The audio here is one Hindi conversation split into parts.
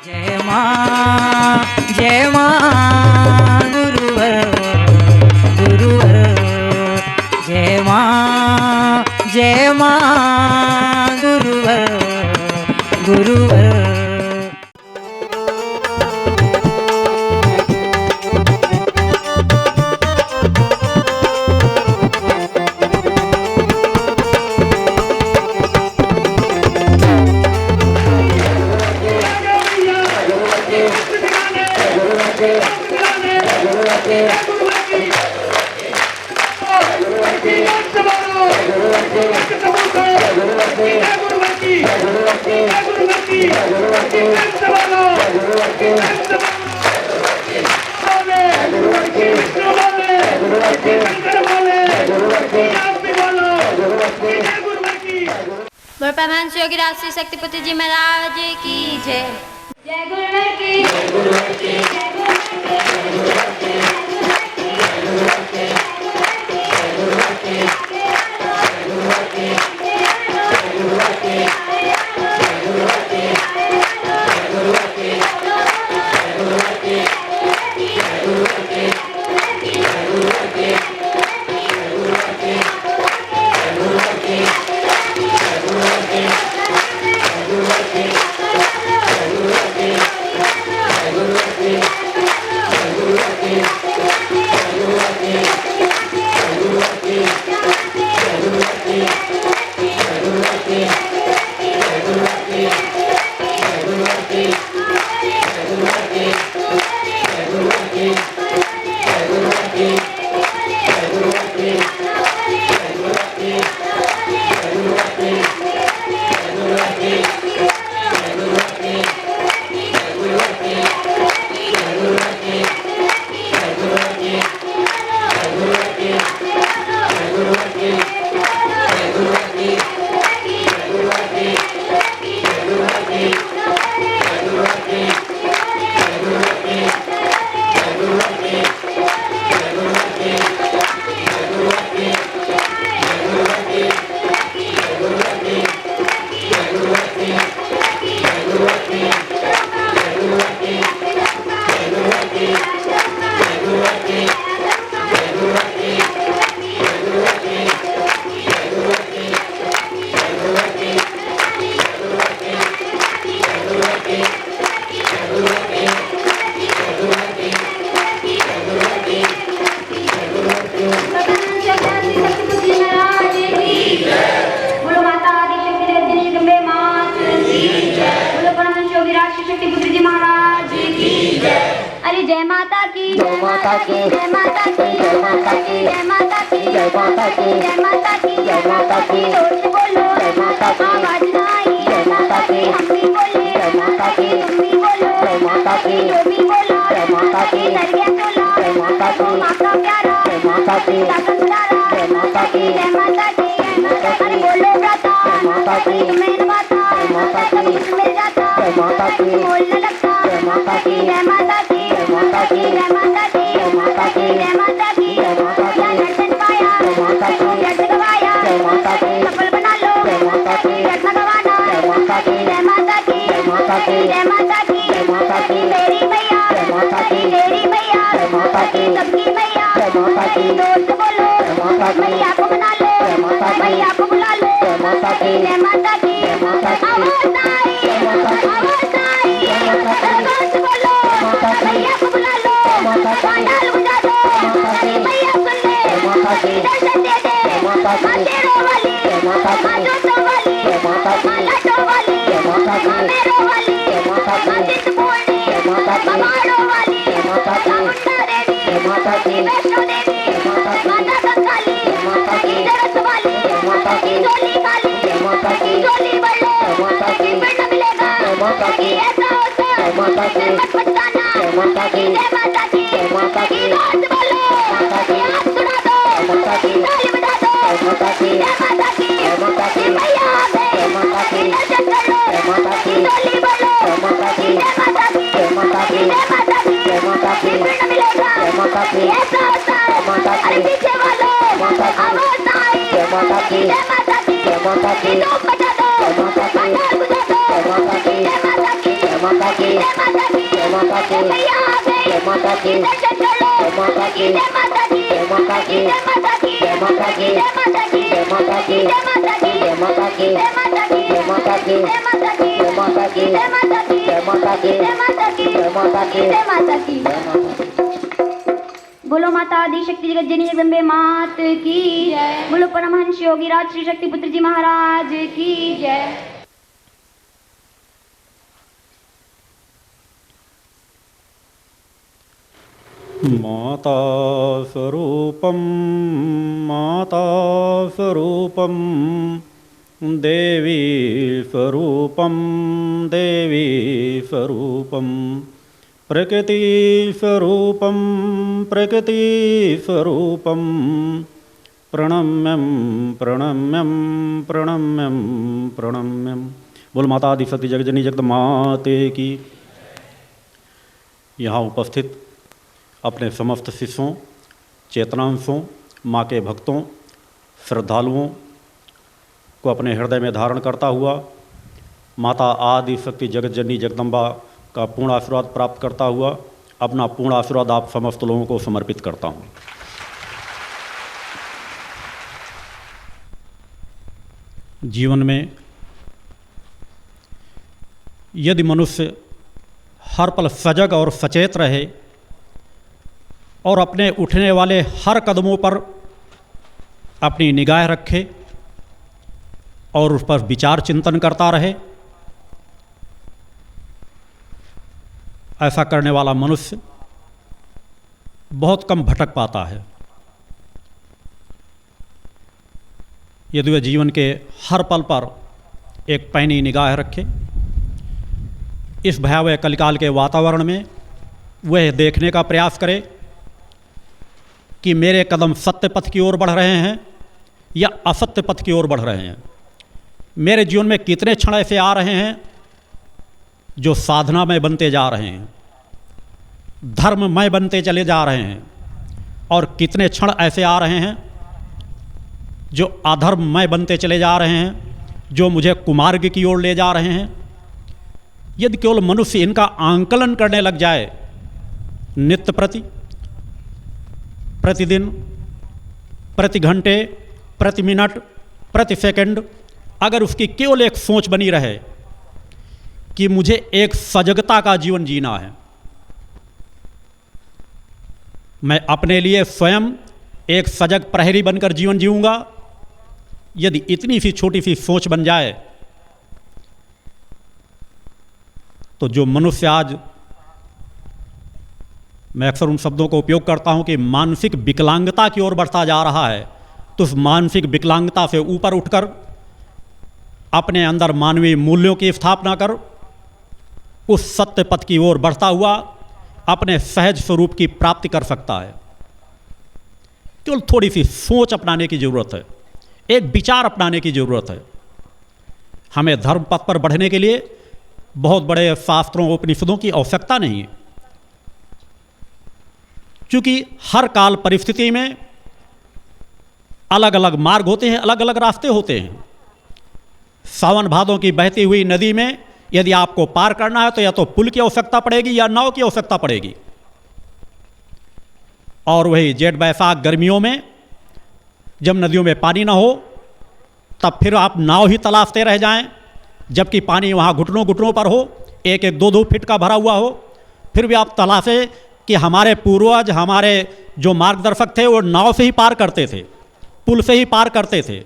जय मां गुरुवर गुरुवर जय मां गुरुवर गुरुवर परमानंद योगी राष्ट्रीय शक्तिपति जी महाराज की जय। जय गुरुवर की जय गुरुवर की जय गुरुवर की जय माता की जय माता की जय माता की जय माता की जय माता की जय माता की जय माता की जय माता की बोलो जय माता की आवाज ना आई जय माता की हम भी बोले जय माता की तुम भी बोलो जय माता की जो भी बोलो जय माता की दरिया चलो जय माता की माता प्यारा जय माता की दाता दुलारा जय माता की जय माता की जय माता की बोलो ब्रता जय माता की तुम्हें नवाता जय माता की मिल जाता जय माता की बोलने लगता जय माता की जय माता की जय माता की जय माता की जय माता की जय माता की जय माता की दर्शन पाया जय माता की दर्शन गवाया जय माता की सफल बना लो जय माता की दर्शन गवाना जय माता की जय माता की जय माता की जय माता की जय माता की मेरी मैया जय माता की तेरी मैया जय माता की सबकी मैया जय माता की दोस्त बोलो जय माता की मैया को बना लो जय माता की मैया को बुला लो जय माता की जय माता की जय माता की आवाज आई जय माता की आवाज आई जय माता की दोस्त बोलो माता की मैया को बुला लो माता की डाल बुझा दो माता की मैया सुन ले माता की दर्शन दे दे माता की तेरो वाली माता की जोतो वाली माता की लाडो वाली माता की मेरो वाली माता की जित पूर्णी माता की बाबाड़ो वाली माता की मुंडा देवी माता की वैष्णो देवी माता कंकाली माता की दरस वाली माता की झोली काली माता की झोली बड़ो माता की पिंड मिलेगा माता की ऐसा होता माता की मत पछताना माता की जय माता की जय माता की हाथ बोलो माता की हाथ सुना दो माता की ताली बजा दो माता की जय माता की जय माता की मैया आ गए जय माता की दर्शन कर लो जय माता की झोली बोलो जय माता की जय माता की जय माता की जय माता की जय माता की पिंड मिलेगा जय माता की ऐसा होता है माता की पीछे वालों माता की आवाज आई जय माता की जय माता की जय माता की लोग बजा दो जय माता की बुझा दो जय माता की जय माता की जय माता की जय माता की जय माता की भैया आ गए जय माता की दर्शन कर लो जय माता की जय माता की जय माता की जय माता की जय माता की जय माता की जय माता की जय माता की जय माता की जय माता की जय माता की जय माता की जय माता की जय माता की जय माता की जय माता की जय माता की जय माता की बोलो माता आदि शक्ति जगत जननी जगदम्बे मात की जय। बोलो परमहंस योगी राज श्री शक्ति पुत्र जी महाराज की जय। माता स्वरूपं देवी स्वरूपं प्रकृति स्वरूपं प्रणम्यं। बोल माता आदि शक्ति जगजनी जगदमाते की। यहाँ उपस्थित अपने समस्त शिष्यों, चेतनांशों, माँ के भक्तों, श्रद्धालुओं को अपने हृदय में धारण करता हुआ माता आदि शक्ति जगत जननी जगदम्बा का पूर्ण आशीर्वाद प्राप्त करता हुआ अपना पूर्ण आशीर्वाद आप समस्त लोगों को समर्पित करता हूँ। जीवन में यदि मनुष्य हर पल सजग और सचेत रहे और अपने उठने वाले हर कदमों पर अपनी निगाह रखे और उस पर विचार चिंतन करता रहे, ऐसा करने वाला मनुष्य बहुत कम भटक पाता है। यदि वह जीवन के हर पल पर एक पैनी निगाह रखे, इस भयावह कलिकाल के वातावरण में वह देखने का प्रयास करे कि मेरे कदम सत्य पथ की ओर बढ़ रहे हैं या असत्य पथ की ओर बढ़ रहे हैं। मेरे जीवन में कितने क्षण ऐसे आ रहे हैं जो साधनामय बनते जा रहे हैं, धर्ममय बनते चले जा रहे हैं, और कितने क्षण ऐसे आ रहे हैं जो अधर्ममय बनते चले जा रहे हैं, जो मुझे कुमार्ग की ओर ले जा रहे हैं। यदि केवल मनुष्य इनका आंकलन करने लग जाए नित्य प्रति, प्रतिदिन, प्रति घंटे, प्रति मिनट, प्रति सेकंड, अगर उसकी केवल एक सोच बनी रहे कि मुझे एक सजगता का जीवन जीना है, मैं अपने लिए स्वयं एक सजग प्रहरी बनकर जीवन जीऊंगा, यदि इतनी सी छोटी सी सोच बन जाए तो जो मनुष्य आज, मैं अक्सर उन शब्दों का उपयोग करता हूं कि मानसिक विकलांगता की ओर बढ़ता जा रहा है, तो उस मानसिक विकलांगता से ऊपर उठकर अपने अंदर मानवीय मूल्यों की स्थापना कर उस सत्य पथ की ओर बढ़ता हुआ अपने सहज स्वरूप की प्राप्ति कर सकता है। केवल थोड़ी सी सोच अपनाने की जरूरत है, एक विचार अपनाने की जरूरत है। हमें धर्म पथ पर बढ़ने के लिए बहुत बड़े शास्त्रों, उपनिषदों की आवश्यकता नहीं है, क्योंकि हर काल परिस्थिति में अलग अलग मार्ग होते हैं, अलग अलग रास्ते होते हैं। सावन भादों की बहती हुई नदी में यदि आपको पार करना है तो या तो पुल की आवश्यकता पड़ेगी या नाव की आवश्यकता पड़ेगी, और वही जेठ बैसाख गर्मियों में जब नदियों में पानी ना हो तब फिर आप नाव ही तलाशते रह जाएं, जबकि पानी वहाँ घुटनों घुटनों पर हो, एक एक दो दो फीट का भरा हुआ हो, फिर भी आप तलाशें कि हमारे पूर्वज, हमारे जो मार्गदर्शक थे वो नाव से ही पार करते थे, पुल से ही पार करते थे।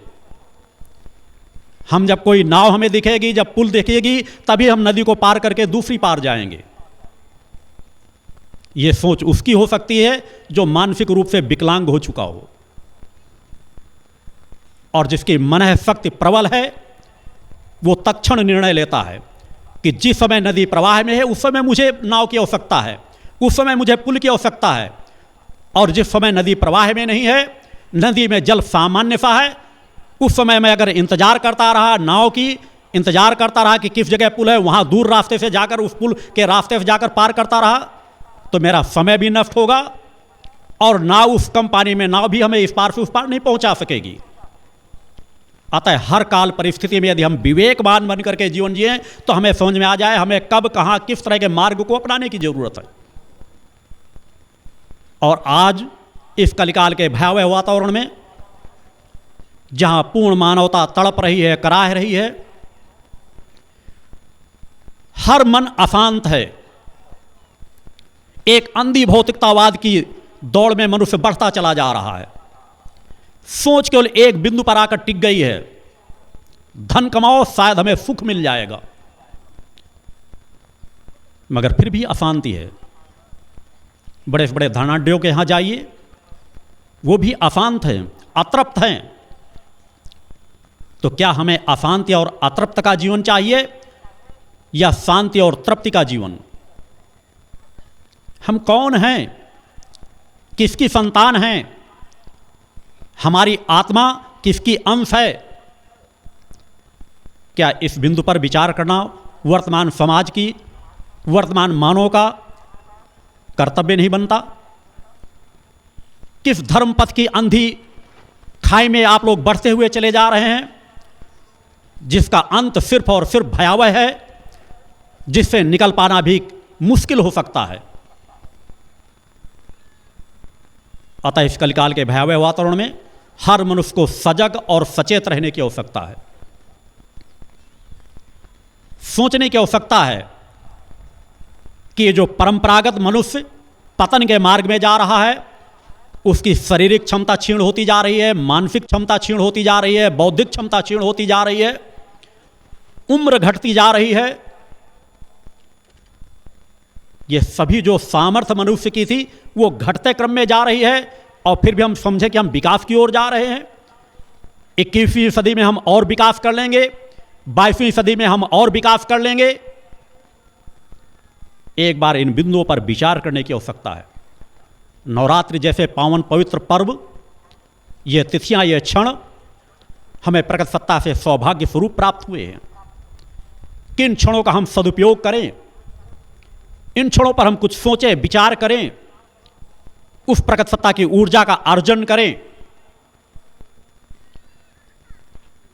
हम जब कोई नाव हमें दिखेगी, जब पुल दिखेगी, तभी हम नदी को पार करके दूसरी पार जाएंगे। ये सोच उसकी हो सकती है जो मानसिक रूप से विकलांग हो चुका हो, और जिसकी मन शक्ति प्रबल है वो तत्क्षण निर्णय लेता है कि जिस समय नदी प्रवाह में है उस समय मुझे नाव की आवश्यकता है, उस समय मुझे पुल की आवश्यकता है, और जिस समय नदी प्रवाह में नहीं है, नदी में जल सामान्य सा है, उस समय मैं अगर इंतजार करता रहा, नाव की इंतजार करता रहा कि किस जगह पुल है, वहाँ दूर रास्ते से जाकर उस पुल के रास्ते से जाकर पार करता रहा, तो मेरा समय भी नष्ट होगा और नाव, उस कम पानी में नाव भी हमें इस पार से उस पार नहीं पहुँचा सकेगी। अतः हर काल परिस्थिति में यदि हम विवेकवान बन करके जीवन जिए तो हमें समझ में आ जाए हमें कब कहाँ किस तरह के मार्ग को अपनाने की जरूरत है। और आज इस कलिकाल के भयावह वातावरण में जहां पूर्ण मानवता तड़प रही है, कराह रही है, हर मन अशांत है, एक अंधी भौतिकतावाद की दौड़ में मनुष्य बढ़ता चला जा रहा है। सोच केवल एक बिंदु पर आकर टिक गई है, धन कमाओ शायद हमें सुख मिल जाएगा, मगर फिर भी अशांति है। बड़े से बड़े धनाढ्यों के यहां जाइए, वो भी अशांत हैं, अतृप्त हैं। तो क्या हमें अशांति और अतृप्त का जीवन चाहिए या शांति और तृप्ति का जीवन? हम कौन हैं, किसकी संतान हैं, हमारी आत्मा किसकी अंश है? क्या इस बिंदु पर विचार करना वर्तमान समाज की, वर्तमान मानव का कर्तव्य नहीं बनता? किस धर्म पथ की अंधी खाई में आप लोग बढ़ते हुए चले जा रहे हैं, जिसका अंत सिर्फ और सिर्फ भयावह है, जिससे निकल पाना भी मुश्किल हो सकता है। अतः इस कलिकाल के भयावह वातावरण में हर मनुष्य को सजग और सचेत रहने की आवश्यकता है, सोचने की आवश्यकता है कि ये जो परंपरागत मनुष्य पतन के मार्ग में जा रहा है, उसकी शारीरिक क्षमता क्षीण होती जा रही है, मानसिक क्षमता क्षीण होती जा रही है, बौद्धिक क्षमता क्षीण होती जा रही है, उम्र घटती जा रही है। ये सभी जो सामर्थ्य मनुष्य की थी वो घटते क्रम में जा रही है, और फिर भी हम समझे कि हम विकास की ओर जा रहे हैं। 21वीं सदी में हम और विकास कर लेंगे, 22वीं सदी में हम और विकास कर लेंगे। एक बार इन बिंदुओं पर विचार करने की आवश्यकता है। नवरात्रि जैसे पावन पवित्र पर्व, ये तिथियां, ये क्षण हमें प्रकट सत्ता से सौभाग्य स्वरूप प्राप्त हुए हैं। किन क्षणों का हम सदुपयोग करें, इन क्षणों पर हम कुछ सोचें, विचार करें, उस प्रकट सत्ता की ऊर्जा का अर्जन करें।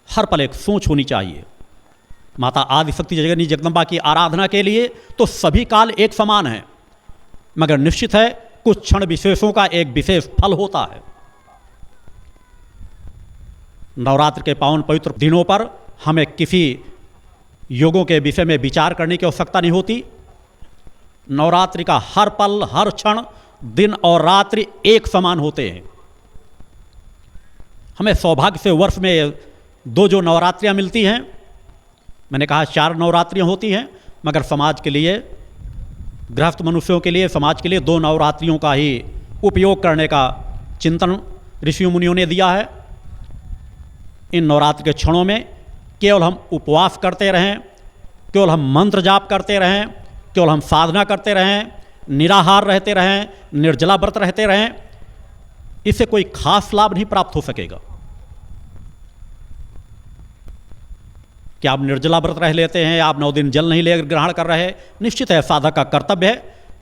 हर पल एक सोच होनी चाहिए। माता आदिशक्ति जगन्नी जगदम्बा की आराधना के लिए तो सभी काल एक समान है, मगर निश्चित है कुछ क्षण विशेषों का एक विशेष फल होता है। नवरात्र के पावन पवित्र दिनों पर हमें किसी योगों के विषय में विचार करने की आवश्यकता नहीं होती। नवरात्रि का हर पल, हर क्षण, दिन और रात्रि एक समान होते हैं। हमें सौभाग्य से वर्ष में 2 जो नवरात्रियां मिलती हैं, मैंने कहा 4 नवरात्रियां होती हैं, मगर समाज के लिए, गृहस्थ मनुष्यों के लिए, समाज के लिए 2 नवरात्रियों का ही उपयोग करने का चिंतन ऋषि मुनियों ने दिया है। इन नवरात्रि के क्षणों में केवल हम उपवास करते रहें, केवल हम मंत्र जाप करते रहें, केवल हम साधना करते रहें, निराहार रहते रहें, निर्जला व्रत रहते रहें, इससे कोई खास लाभ नहीं प्राप्त हो सकेगा। कि आप निर्जला व्रत रह लेते हैं, आप 9 दिन जल नहीं ले ग्रहण कर रहे, निश्चित है साधक का कर्तव्य है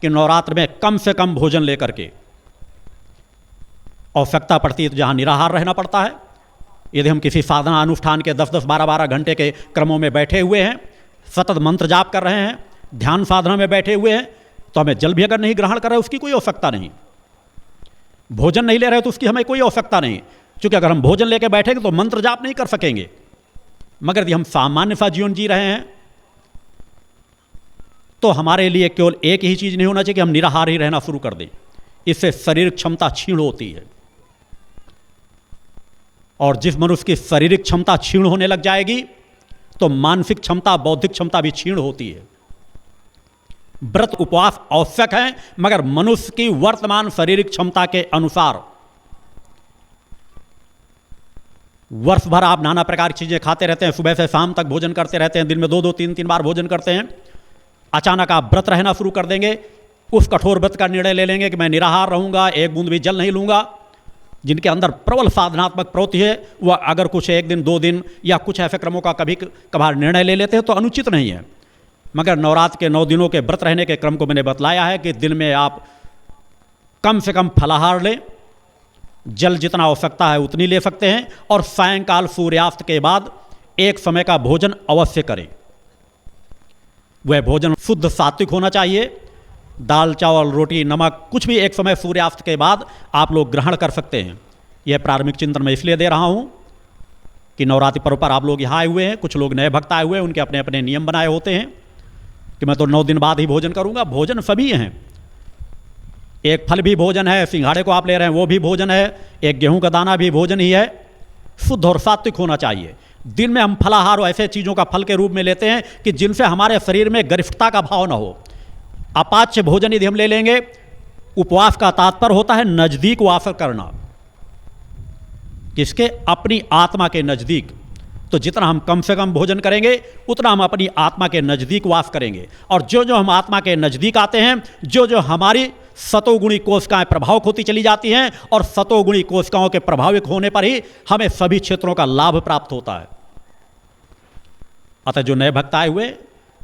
कि नवरात्र में कम से कम भोजन लेकर के, आवश्यकता पड़ती है तो जहाँ निराहार रहना पड़ता है। यदि हम किसी साधना अनुष्ठान के 10-10, 12-12 घंटे के क्रमों में बैठे हुए हैं, सतत मंत्र जाप कर रहे हैं, ध्यान साधना में बैठे हुए हैं, तो हमें जल भी अगर नहीं ग्रहण कर रहे उसकी कोई आवश्यकता नहीं। भोजन नहीं ले रहे तो उसकी हमें कोई आवश्यकता नहीं, क्योंकि अगर हम भोजन लेकर बैठेंगे तो मंत्र जाप नहीं कर सकेंगे। मगर यदि हम सामान्य सा जीवन जी रहे हैं तो हमारे लिए केवल एक ही चीज़ नहीं होना चाहिए कि हम निराहार ही रहना शुरू कर दें। इससे शारीरिक क्षमता क्षीण होती है, और जिस मनुष्य की शारीरिक क्षमता क्षीण होने लग जाएगी तो मानसिक क्षमता, बौद्धिक क्षमता भी क्षीण होती है। व्रत उपवास आवश्यक है, मगर मनुष्य की वर्तमान शारीरिक क्षमता के अनुसार। वर्ष भर आप नाना प्रकार की चीज़ें खाते रहते हैं, सुबह से शाम तक भोजन करते रहते हैं, दिन में 2-2, 3-3 बार भोजन करते हैं। अचानक आप व्रत रहना शुरू कर देंगे, उस कठोर व्रत का निर्णय ले लेंगे कि मैं निराहार रहूंगा, एक बूंद भी जल नहीं लूंगा। जिनके अंदर प्रबल साधनात्मक प्रवृत्ति है वह अगर कुछ 1 दिन 2 दिन या कुछ ऐसे क्रमों का कभी कभार निर्णय ले लेते हैं तो अनुचित नहीं है। मगर नवरात्र के 9 दिनों के व्रत रहने के क्रम को मैंने बतलाया है कि दिन में आप कम से कम फलाहार लें, जल जितना आवश्यकता है उतनी ले सकते हैं, और सायंकाल सूर्यास्त के बाद एक समय का भोजन अवश्य करें। वह भोजन शुद्ध सात्विक होना चाहिए। दाल चावल रोटी नमक कुछ भी एक समय सूर्यास्त के बाद आप लोग ग्रहण कर सकते हैं। यह प्रारंभिक चिंतन मैं इसलिए दे रहा हूँ कि नवरात्रि पर्व पर आप लोग यहाँ आए हुए हैं, कुछ लोग नए भक्त आए हुए हैं, उनके अपने अपने नियम बनाए होते हैं कि मैं तो 9 दिन बाद ही भोजन करूँगा। भोजन सभी हैं, एक फल भी भोजन है, सिंघाड़े को आप ले रहे हैं वो भी भोजन है, एक गेहूं का दाना भी भोजन ही है। शुद्ध और सात्विक होना चाहिए। दिन में हम फलाहार और ऐसे चीज़ों का फल के रूप में लेते हैं कि जिनसे हमारे शरीर में गरिष्ठता का भाव न हो। अपाच्य भोजन यदि हम ले लेंगे, उपवास का तात्पर्य होता है नजदीक वास करना, किसके? अपनी आत्मा के नजदीक। तो जितना हम कम से कम भोजन करेंगे उतना हम अपनी आत्मा के नजदीक वास करेंगे, और जो जो हम आत्मा के नजदीक आते हैं, जो जो हमारी सतोगुणी कोशिकाएं प्रभावित होती चली जाती हैं, और सतोगुणी कोशिकाओं के प्रभावित होने पर ही हमें सभी क्षेत्रों का लाभ प्राप्त होता है। अतः जो नए भक्त आए हुए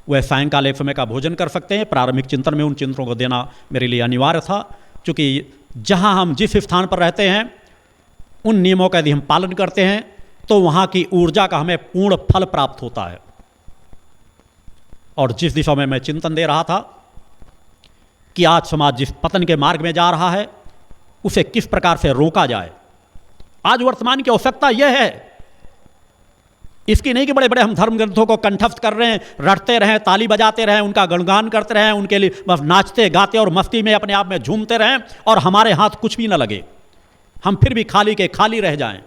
वह सायंकाल एक समय का भोजन कर सकते हैं। प्रारंभिक चिंतन में उन चिंतनों को देना मेरे लिए अनिवार्य था, क्योंकि जहां हम जिस स्थान पर रहते हैं उन नियमों का यदि हम पालन करते हैं तो वहाँ की ऊर्जा का हमें पूर्ण फल प्राप्त होता है। और जिस दिशा में मैं चिंतन दे रहा था कि आज समाज जिस पतन के मार्ग में जा रहा है उसे किस प्रकार से रोका जाए, आज वर्तमान की आवश्यकता यह है। इसकी नहीं कि बड़े बड़े हम धर्म ग्रंथों को कंठस्थ कर रहे हैं, रटते रहें, ताली बजाते रहें, उनका गुणगान करते रहें, उनके लिए बस नाचते गाते और मस्ती में अपने आप में झूमते रहें और हमारे हाथ कुछ भी न लगे, हम फिर भी खाली के खाली रह जाएं।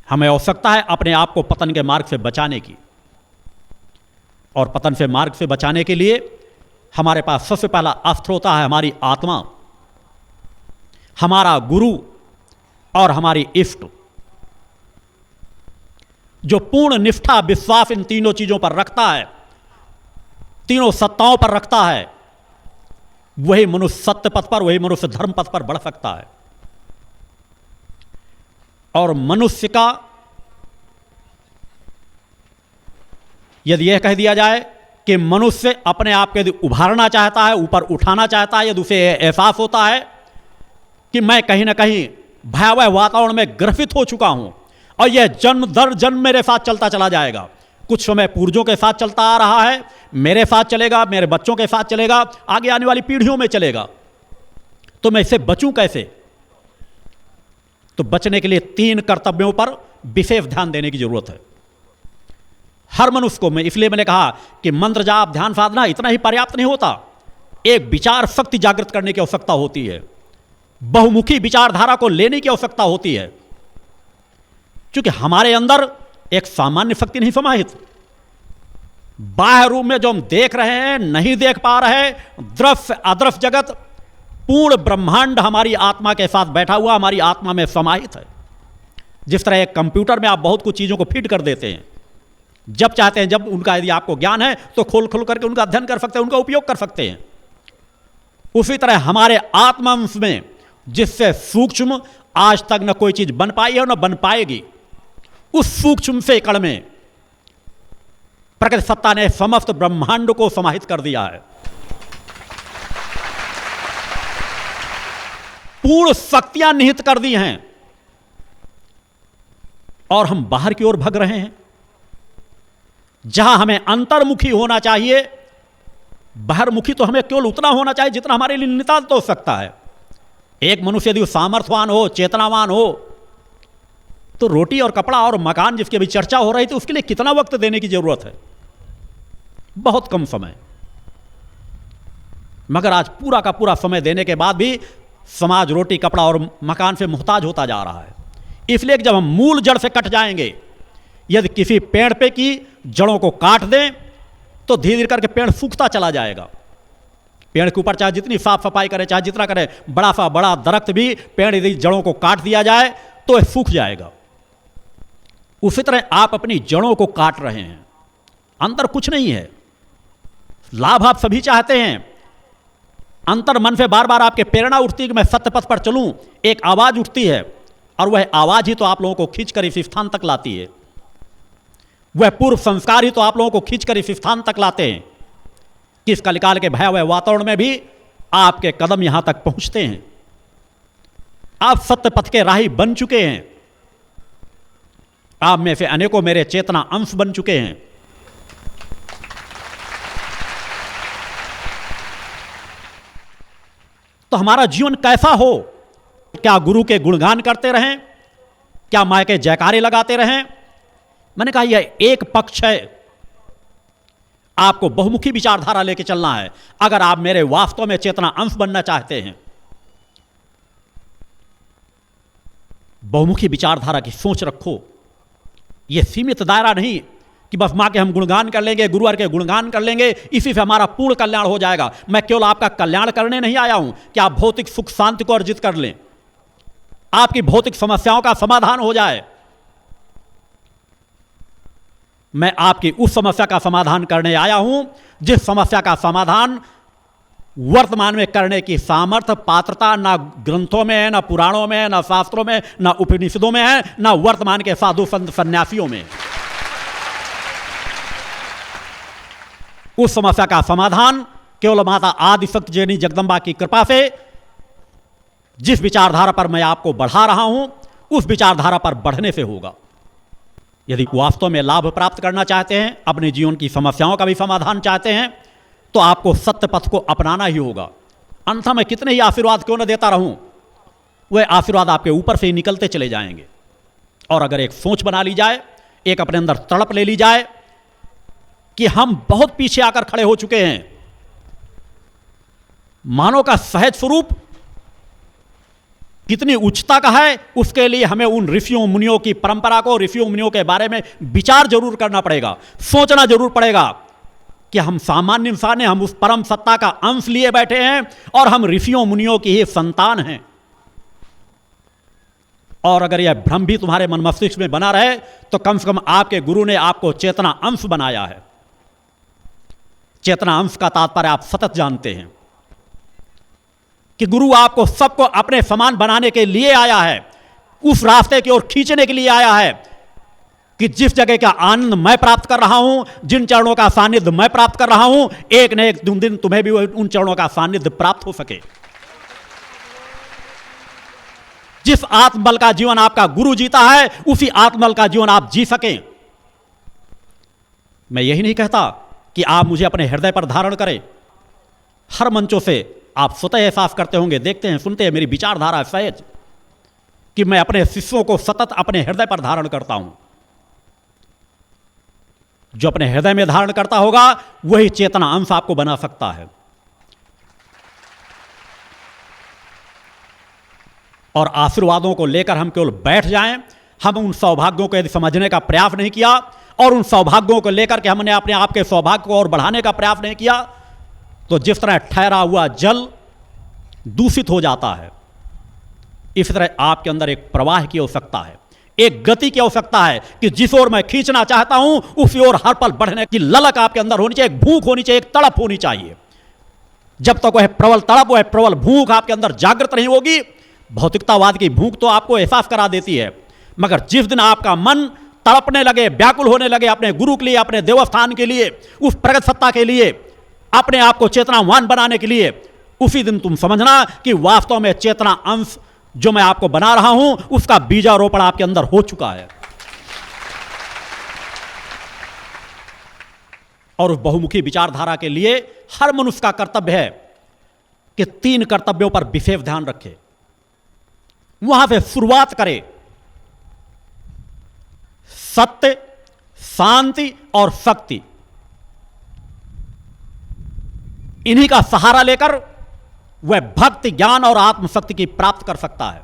हमें आवश्यकता है अपने आप को पतन के मार्ग से बचाने की, और पतन से मार्ग से बचाने के लिए हमारे पास सबसे पहला अस्त्र होता है हमारी आत्मा, हमारा गुरु और हमारी इष्ट। जो पूर्ण निष्ठा विश्वास इन तीनों चीजों पर रखता है, तीनों सत्ताओं पर रखता है, वही मनुष्य सत्य पथ पर, वही मनुष्य धर्म पथ पर बढ़ सकता है। और मनुष्य का यदि यह कह दिया जाए कि मनुष्य अपने आप को यदि उभारना चाहता है, ऊपर उठाना चाहता है, यदि उसे एहसास होता है कि मैं कहीं ना कहीं भयावह वातावरण में ग्रसित हो चुका हूं और यह जन्म दर जन्म मेरे साथ चलता चला जाएगा, कुछ समय पूर्वजों के साथ चलता आ रहा है, मेरे साथ चलेगा, मेरे बच्चों के साथ चलेगा, आगे आने वाली पीढ़ियों में चलेगा, तो मैं इससे बचूं कैसे? तो बचने के लिए 3 कर्तव्यों पर विशेष ध्यान देने की जरूरत है हर मनुष्य को। मैं इसलिए मैंने कहा कि मंत्र जाप ध्यान साधना इतना ही पर्याप्त नहीं होता, एक विचार शक्ति जागृत करने की आवश्यकता होती है, बहुमुखी विचारधारा को लेने की आवश्यकता होती है, क्योंकि हमारे अंदर एक सामान्य शक्ति नहीं समाहित। बाह्य रूप में जो हम देख रहे हैं, नहीं देख पा रहे, दृश्य अदृश्य जगत, पूर्ण ब्रह्मांड हमारी आत्मा के साथ बैठा हुआ हमारी आत्मा में समाहित है। जिस तरह एक कंप्यूटर में आप बहुत कुछ चीजों को फीड कर देते हैं, जब चाहते हैं, जब उनका यदि आपको ज्ञान है तो खोल खोल करके उनका अध्ययन कर सकते हैं, उनका उपयोग कर सकते हैं। उसी तरह हमारे आत्मांश में, जिससे सूक्ष्म आज तक न कोई चीज बन पाई है न बन पाएगी, उस सूक्ष्म से कण में प्रकृति सत्ता ने समस्त ब्रह्मांड को समाहित कर दिया है। पूर्ण शक्तियां निहित कर दी हैं और हम बाहर की ओर भग रहे हैं। जहां हमें अंतर्मुखी होना चाहिए, बाहरमुखी तो हमें केवल उतना होना चाहिए जितना हमारे लिए नितांत हो सकता है। एक मनुष्य यदि सामर्थ्यवान हो, चेतनावान हो, तो रोटी और कपड़ा और मकान जिसकी अभी चर्चा हो रही थी उसके लिए कितना वक्त देने की जरूरत है? बहुत कम समय। मगर आज पूरा का पूरा समय देने के बाद भी समाज रोटी कपड़ा और मकान से मुहताज होता जा रहा है। इसलिए जब हम मूल जड़ से कट जाएंगे, यदि किसी पेड़ पे की जड़ों को काट दें तो धीरे धीरे करके पेड़ सूखता चला जाएगा। पेड़ के ऊपर चाहे जितनी साफ सफाई करें, चाहे जितना करें, बड़ा सा बड़ा दरख्त भी पेड़ यदि जड़ों को काट दिया जाए तो यह सूख जाएगा। उसी तरह आप अपनी जड़ों को काट रहे हैं, अंदर कुछ नहीं है। लाभ आप सभी चाहते हैं, अंतर मन से बार बार आपके प्रेरणा उठती है कि मैं सत्य पथ पर चलूं, एक आवाज उठती है और वह आवाज ही तो आप लोगों को खींचकर इस स्थान तक लाती है। वह पूर्व संस्कार ही तो आप लोगों को खींचकर इस स्थान तक लाते हैं कि इस कलिकाल के भयावह वातावरण में भी आपके कदम यहां तक पहुंचते हैं। आप सत्य पथ के राही बन चुके हैं। आप में से अनेकों मेरे चेतना अंश बन चुके हैं। तो हमारा जीवन कैसा हो? क्या गुरु के गुणगान करते रहें? क्या मां के जयकारे लगाते रहें? मैंने कहा यह एक पक्ष है। आपको बहुमुखी विचारधारा लेके चलना है अगर आप मेरे वास्तव में चेतना अंश बनना चाहते हैं। बहुमुखी विचारधारा की सोच रखो। यह सीमित दायरा नहीं कि बस मां के हम गुणगान कर लेंगे, गुरुवर के गुणगान कर लेंगे, इसी से हमारा पूर्ण कल्याण हो जाएगा। मैं केवल आपका कल्याण करने नहीं आया हूं कि आप भौतिक सुख शांति को अर्जित कर लें, आपकी भौतिक समस्याओं का समाधान हो जाए। मैं आपकी उस समस्या का समाधान करने आया हूं जिस समस्या का समाधान वर्तमान में करने की सामर्थ्य, पात्रता ना ग्रंथों में है, ना पुराणों में है, ना शास्त्रों में, ना उपनिषदों में है, ना वर्तमान के साधु संत सन्यासियों में। उस समस्या का समाधान केवल माता आदिशक्ति जैनी जगदम्बा की कृपा से जिस विचारधारा पर मैं आपको बढ़ा रहा हूं उस विचारधारा पर बढ़ने से होगा। यदि वास्तव में लाभ प्राप्त करना चाहते हैं, अपने जीवन की समस्याओं का भी समाधान चाहते हैं, तो आपको सत्य पथ को अपनाना ही होगा। अन्यथा मैं कितने ही आशीर्वाद क्यों न देता रहूं, वह आशीर्वाद आपके ऊपर से ही निकलते चले जाएंगे। और अगर एक सोच बना ली जाए, एक अपने अंदर तड़प ले ली जाए कि हम बहुत पीछे आकर खड़े हो चुके हैं, मानव का सहज स्वरूप कितनी उच्चता का है, उसके लिए हमें उन ऋषियों मुनियों की परंपरा को, ऋषियों मुनियों के बारे में विचार जरूर करना पड़ेगा, सोचना जरूर पड़ेगा कि हम सामान्य इंसान हैं, हम उस परम सत्ता का अंश लिए बैठे हैं और हम ऋषियों मुनियों की ही संतान हैं। और अगर यह भ्रम भी तुम्हारे मन मस्तिष्क में बना रहे तो कम से कम आपके गुरु ने आपको चेतना अंश बनाया है। चेतना अंश का तात्पर्य आप सतत जानते हैं कि गुरु आपको सबको अपने समान बनाने के लिए आया है, उस रास्ते की ओर खींचने के लिए आया है कि जिस जगह का आनंद मैं प्राप्त कर रहा हूं, जिन चरणों का सानिध्य मैं प्राप्त कर रहा हूं, एक न एक दिन तुम्हें भी उन चरणों का सानिध्य प्राप्त हो सके। जिस आत्मबल का जीवन आपका गुरु जीता है, उसी आत्मबल का जीवन आप जी सकें। मैं यही नहीं कहता कि आप मुझे अपने हृदय पर धारण करें। हर मंचों से आप स्वतः एहसास करते होंगे, देखते हैं, सुनते हैं, मेरी विचारधारा सहज कि मैं अपने शिष्यों को सतत अपने हृदय पर धारण करता हूं। जो अपने हृदय में धारण करता होगा वही चेतना अंश आपको बना सकता है। और आशीर्वादों को लेकर हम केवल बैठ जाएं, हम उन सौभाग्यों को यदि समझने का प्रयास नहीं किया और उन सौभाग्यों को लेकर के हमने अपने आप के सौभाग्य को और बढ़ाने का प्रयास नहीं किया, तो जिस तरह ठहरा हुआ जल दूषित हो जाता है, इस तरह आपके अंदर एक प्रवाह की आवश्यकता है, एक गति की आवश्यकता है कि जिस ओर मैं खींचना चाहता हूं उसी ओर हर पल बढ़ने की ललक आपके अंदर होनी चाहिए, एक भूख होनी चाहिए, एक तड़प होनी चाहिए। जब तक वह प्रबल तड़प, वह प्रबल भूख आपके अंदर जागृत नहीं होगी, भौतिकतावाद की भूख तो आपको एहसास करा देती है, मगर जिस दिन आपका मन तड़पने लगे, व्याकुल होने लगे अपने गुरु के लिए, अपने देवस्थान के लिए, उस प्रगत सत्ता के लिए, अपने आप को चेतनावान बनाने के लिए, उसी दिन तुम समझना कि वास्तव में चेतना अंश जो मैं आपको बना रहा हूं उसका बीजारोपण आपके अंदर हो चुका है। और उस बहुमुखी विचारधारा के लिए हर मनुष्य का कर्तव्य है कि 3 कर्तव्यों पर विशेष ध्यान रखे, वहां से शुरुआत करे। सत्य, शांति और शक्ति, इन्हीं का सहारा लेकर वह भक्ति, ज्ञान और आत्मशक्ति की प्राप्त कर सकता है।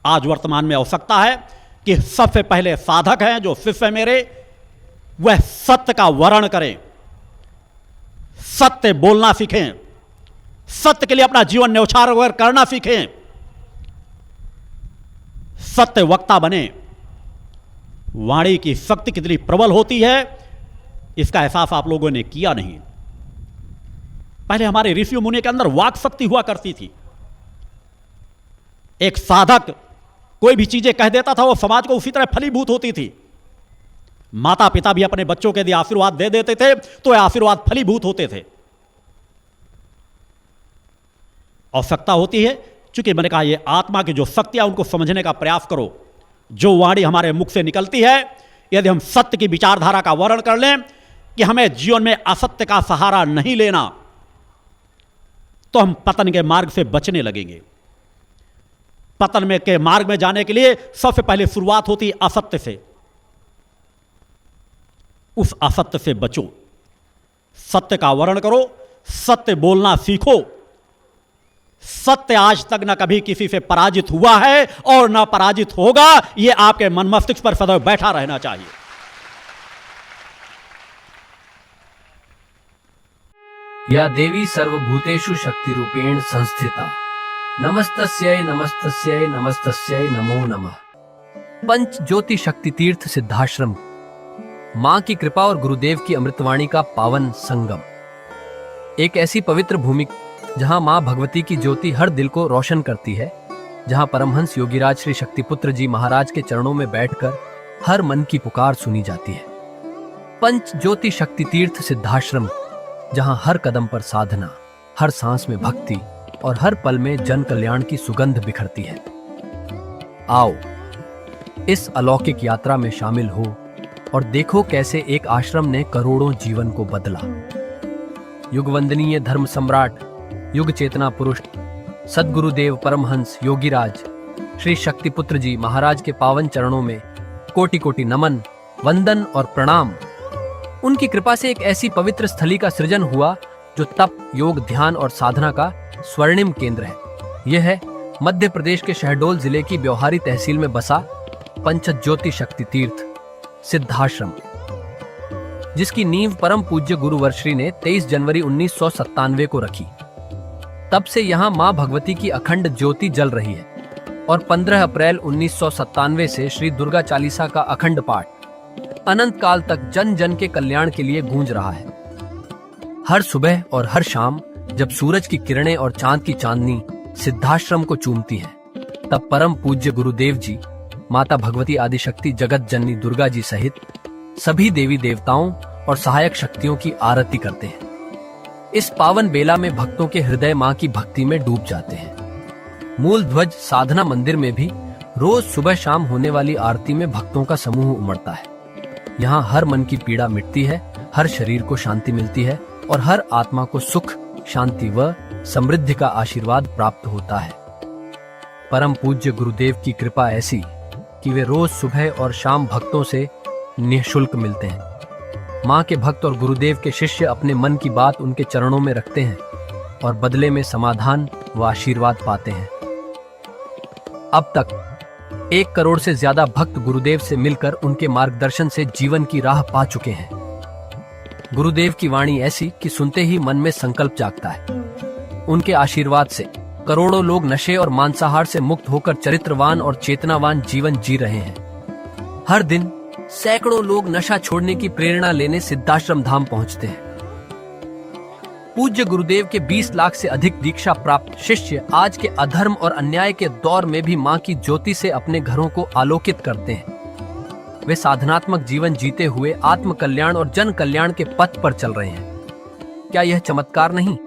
आज वर्तमान में आवश्यकता है कि सबसे पहले साधक हैं जो शिष्य है मेरे, वह सत्य का वर्ण करें, सत्य बोलना सीखें, सत्य के लिए अपना जीवन न्यौछावर करना सीखें, सत्य वक्ता बने। वाणी की शक्ति कितनी प्रबल होती है इसका एहसास आप लोगों ने किया नहीं। पहले हमारे ऋषि मुनि के अंदर वाक शक्ति हुआ करती थी। एक साधक कोई भी चीजें कह देता था, वो समाज को उसी तरह फलीभूत होती थी। माता पिता भी अपने बच्चों के यदि आशीर्वाद दे देते थे तो आशीर्वाद फलीभूत होते थे। आवश्यकता होती है चूंकि मैंने कहा ये आत्मा की जो शक्तियां उनको समझने का प्रयास करो। जो वाणी हमारे मुख से निकलती है, यदि हम सत्य की विचारधारा का वर्णन कर लें कि हमें जीवन में असत्य का सहारा नहीं लेना, तो हम पतन के मार्ग से बचने लगेंगे। पतन में के मार्ग में जाने के लिए सबसे पहले शुरुआत होती है असत्य से। उस असत्य से बचो, सत्य का वर्णन करो, सत्य बोलना सीखो। सत्य आज तक न कभी किसी से पराजित हुआ है और न पराजित होगा, यह आपके मन मस्तिष्क पर सदैव बैठा रहना चाहिए। या देवी सर्वभूतेषु शक्ति रूपेण संस्थिता, नमस्तस्यै नमस्तस्यै नमस्तस्यै नमो नमः। पंच ज्योति शक्ति तीर्थ सिद्धाश्रम, मां की कृपा और गुरुदेव की अमृतवाणी का पावन संगम। एक ऐसी पवित्र भूमि जहां मां भगवती की ज्योति हर दिल को रोशन करती है, जहां परमहंस योगीराज श्री शक्तिपुत्र जी महाराज के चरणों में बैठकर हर मन की पुकार सुनी जाती है। पंच ज्योति शक्ति तीर्थ सिद्धाश्रम, जहां हर कदम पर साधना, हर सांस में भक्ति और हर पल में जन कल्याण की सुगंध बिखरती है। आओ इस अलौकिक यात्रा में शामिल हो और देखो कैसे एक आश्रम ने करोड़ों जीवन को बदला। युगवंदनीय धर्म सम्राट, युग चेतना पुरुष सद्गुरुदेव परमहंस योगीराज श्री शक्तिपुत्र जी महाराज के पावन चरणों में कोटि कोटि नमन, वंदन और प्रणाम। उनकी कृपा से एक ऐसी पवित्र स्थली का सृजन हुआ जो तप, योग, ध्यान और साधना का स्वर्णिम केंद्र है। यह है मध्य प्रदेश के शहडोल जिले की ब्योहारी तहसील में बसा पंचज्योति शक्ति तीर्थ सिद्धाश्रम, जिसकी नींव परम पूज्य गुरुवर्श्री ने 23 जनवरी 1997 को रखी। तब से यहाँ माँ भगवती की अखंड ज्योति जल रही है और 15 अप्रैल 1997 से श्री दुर्गा चालीसा का अखंड पाठ अनंत काल तक जन जन के कल्याण के लिए गूंज रहा है। हर सुबह और हर शाम जब सूरज की किरणें और चांद की चांदनी सिद्धाश्रम को चूमती हैं, तब परम पूज्य गुरुदेव जी माता भगवती आदिशक्ति जगत जननी दुर्गा जी सहित सभी देवी देवताओं और सहायक शक्तियों की आरती करते हैं। इस पावन बेला में भक्तों के हृदय मां की भक्ति में डूब जाते हैं। मूल ध्वज साधना मंदिर में भी रोज सुबह शाम होने वाली आरती में भक्तों का समूह उमड़ता है। यहाँ हर मन की पीड़ा मिटती है, हर शरीर को शांति मिलती है और हर आत्मा को सुख, शांति व समृद्धि का आशीर्वाद प्राप्त होता है। परम पूज्य गुरुदेव की कृपा ऐसी कि वे रोज सुबह और शाम भक्तों से निःशुल्क मिलते हैं। मां के भक्त और गुरुदेव के शिष्य अपने मन की बात उनके चरणों में रखते हैं और बदले में समाधान व आशीर्वाद पाते हैं। अब तक 1 करोड़ से ज्यादा भक्त गुरुदेव से मिलकर उनके मार्गदर्शन से जीवन की राह पा चुके हैं। गुरुदेव की वाणी ऐसी कि सुनते ही मन में संकल्प जागता है। उनके आशीर्वाद से करोड़ों लोग नशे और मांसाहार से मुक्त होकर चरित्रवान और चेतनावान जीवन जी रहे हैं। हर दिन सैकड़ों लोग नशा छोड़ने की प्रेरणा लेने सिद्धाश्रम धाम पहुंचते हैं। पूज्य गुरुदेव के 20 लाख से अधिक दीक्षा प्राप्त शिष्य आज के अधर्म और अन्याय के दौर में भी मां की ज्योति से अपने घरों को आलोकित करते हैं। वे साधनात्मक जीवन जीते हुए आत्म कल्याण और जन कल्याण के पथ पर चल रहे हैं। क्या यह चमत्कार नहीं?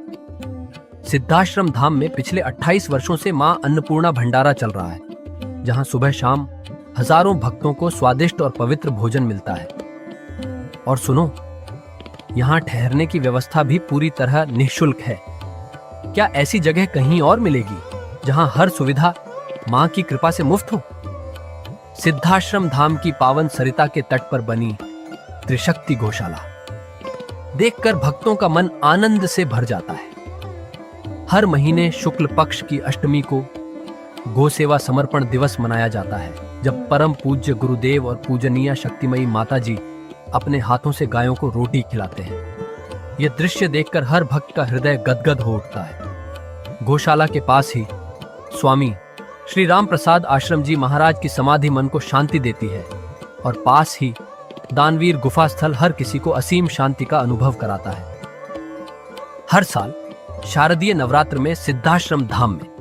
सिद्धाश्रम धाम में पिछले 28 वर्षों से मां अन्नपूर्णा भंडारा चल रहा है, जहां सुबह शाम हजारों भक्तों को स्वादिष्ट और पवित्र भोजन मिलता है। और सुनो, यहाँ ठहरने की व्यवस्था भी पूरी तरह निःशुल्क है। क्या ऐसी जगह कहीं और मिलेगी जहां हर सुविधा मां की कृपा से मुफ्त हो? सिद्धाश्रम धाम की पावन सरिता के तट पर बनी त्रिशक्ति गौशाला देखकर भक्तों का मन आनंद से भर जाता है। हर महीने शुक्ल पक्ष की अष्टमी को गौ सेवा समर्पण दिवस मनाया जाता है, जब परम पूज्य गुरुदेव और पूजनीय शक्तिमयी माता जी अपने हाथों से गायों को रोटी खिलाते हैं। यह दृश्य देखकर हर भक्त का हृदय गदगद हो उठता है। गौशाला के पास ही स्वामी श्री राम प्रसाद आश्रम जी महाराज की समाधि मन को शांति देती है और पास ही दानवीर गुफा स्थल हर किसी को असीम शांति का अनुभव कराता है। हर साल शारदीय नवरात्र में सिद्धाश्रम धाम में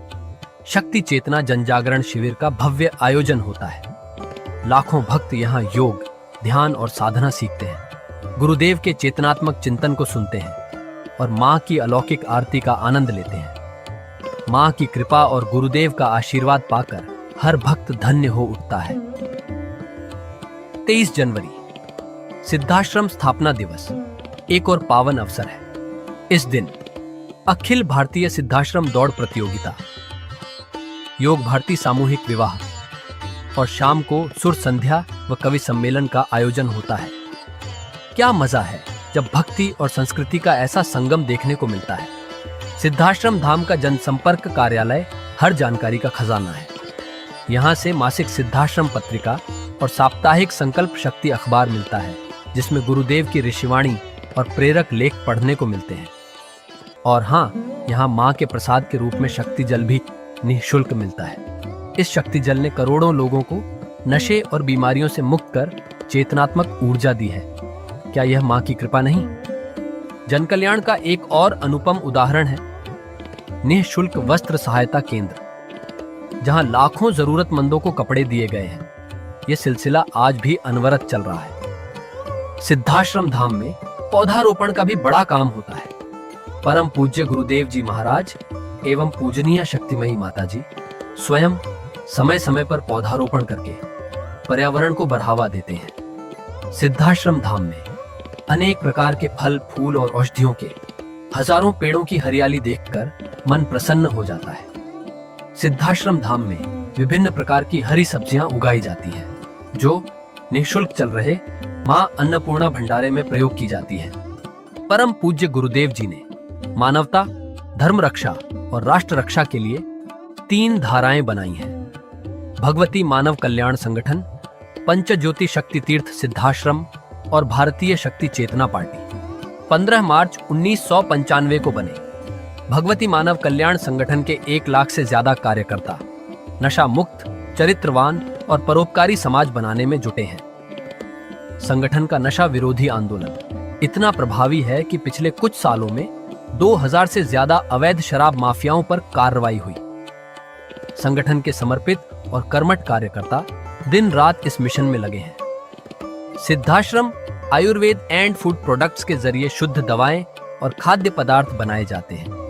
शक्ति चेतना जनजागरण शिविर का भव्य आयोजन होता है। लाखों भक्त यहाँ योग, ध्यान और साधना सीखते हैं, गुरुदेव के चेतनात्मक चिंतन को सुनते हैं और मां की अलौकिक आरती का आनंद लेते हैं। माँ की कृपा और गुरुदेव का आशीर्वाद पाकर हर भक्त धन्य हो उठता है। 23 जनवरी सिद्धाश्रम स्थापना दिवस एक और पावन अवसर है। इस दिन अखिल भारतीय सिद्धाश्रम दौड़ प्रतियोगिता, योग भारती सामूहिक विवाह और शाम को सुर संध्या व कवि सम्मेलन का आयोजन होता है। क्या मजा है जब भक्ति और संस्कृति का ऐसा संगम देखने को मिलता है। सिद्धाश्रम धाम का जनसंपर्क कार्यालय हर जानकारी का खजाना है। यहाँ से मासिक सिद्धाश्रम पत्रिका और साप्ताहिक संकल्प शक्ति अखबार मिलता है, जिसमें गुरुदेव की ऋषिवाणी और प्रेरक लेख पढ़ने को मिलते हैं। और हाँ, यहाँ माँ के प्रसाद के रूप में शक्ति जल भी निःशुल्क मिलता है। इस शक्ति जल ने करोड़ों लोगों को नशे और बीमारियों से मुक्त कर चेतनात्मक ऊर्जा दी है। क्या यह माँ की कृपा नहीं? जनकल्याण का एक और अनुपम उदाहरण है निःशुल्क वस्त्र सहायता केंद्र, जहां लाखों जरूरतमंदों को कपड़े दिए गए हैं। यह सिलसिला आज भी अनवरत चल रहा है। सिद्धाश्रम धाम में पौधारोपण का भी बड़ा काम होता है। परम पूज्य गुरुदेव जी महाराज एवं पूजनीय शक्तिमयी माता जी स्वयं समय समय पर पौधारोपण करके पर्यावरण को बढ़ावा देते हैं। सिद्धाश्रम धाम में अनेक प्रकार के फल, फूल और औषधियों के हजारों पेड़ों की हरियाली देखकर मन प्रसन्न हो जाता है। सिद्धाश्रम धाम में विभिन्न प्रकार की हरी सब्जियां उगाई जाती हैं, जो निःशुल्क चल रहे मां अन्नपूर्णा भंडारे में प्रयोग की जाती है। परम पूज्य गुरुदेव जी ने मानवता, धर्म रक्षा और राष्ट्र रक्षा के लिए 3 धाराएं बनाई हैं। भगवती मानव कल्याण संगठन, पंचज्योति शक्ति तीर्थ सिद्धाश्रम और भारतीय शक्ति चेतना पार्टी 15 मार्च 1995 को बने। भगवती मानव कल्याण संगठन के 1 लाख से ज्यादा कार्यकर्ता नशा मुक्त, चरित्रवान और परोपकारी समाज बनाने में जुटे हैं। संगठन का नशा विरोधी आंदोलन इतना प्रभावी है कि पिछले कुछ सालों में 2000 से ज्यादा अवैध शराब माफियाओं पर कार्रवाई हुई। संगठन के समर्पित और कर्मठ कार्यकर्ता दिन रात इस मिशन में लगे हैं। Siddhashram Ayurveda and food products के जरिए शुद्ध दवाएं और खाद्य पदार्थ बनाए जाते हैं।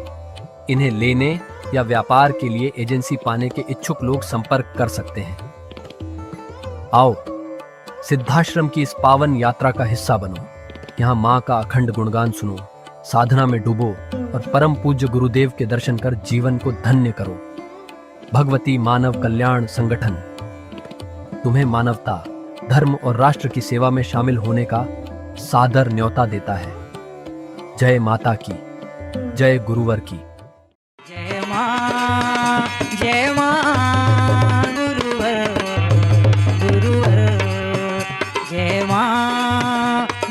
इन्हें लेने या व्यापार के लिए एजेंसी पाने के इच्छुक लोग संपर्क कर सकते हैं। आओ, सिद्धाश्रम की इस पावन यात्रा का हिस्सा बनो। यहाँ माँ का अखंड गुणगान सुनो, साधना में डूबो और परम पूज्य गुरुदेव के दर्शन कर जीवन को धन्य करो। भगवती मानव कल्याण संगठन तुम्हें मानवता, धर्म और राष्ट्र की सेवा में शामिल होने का सादर न्योता देता है। जय माता की, जय गुरुवर की। जय माँ गुरुवर गुरुवर।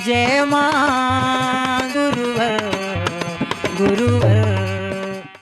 जय माँ गुरुवर गुरुवर।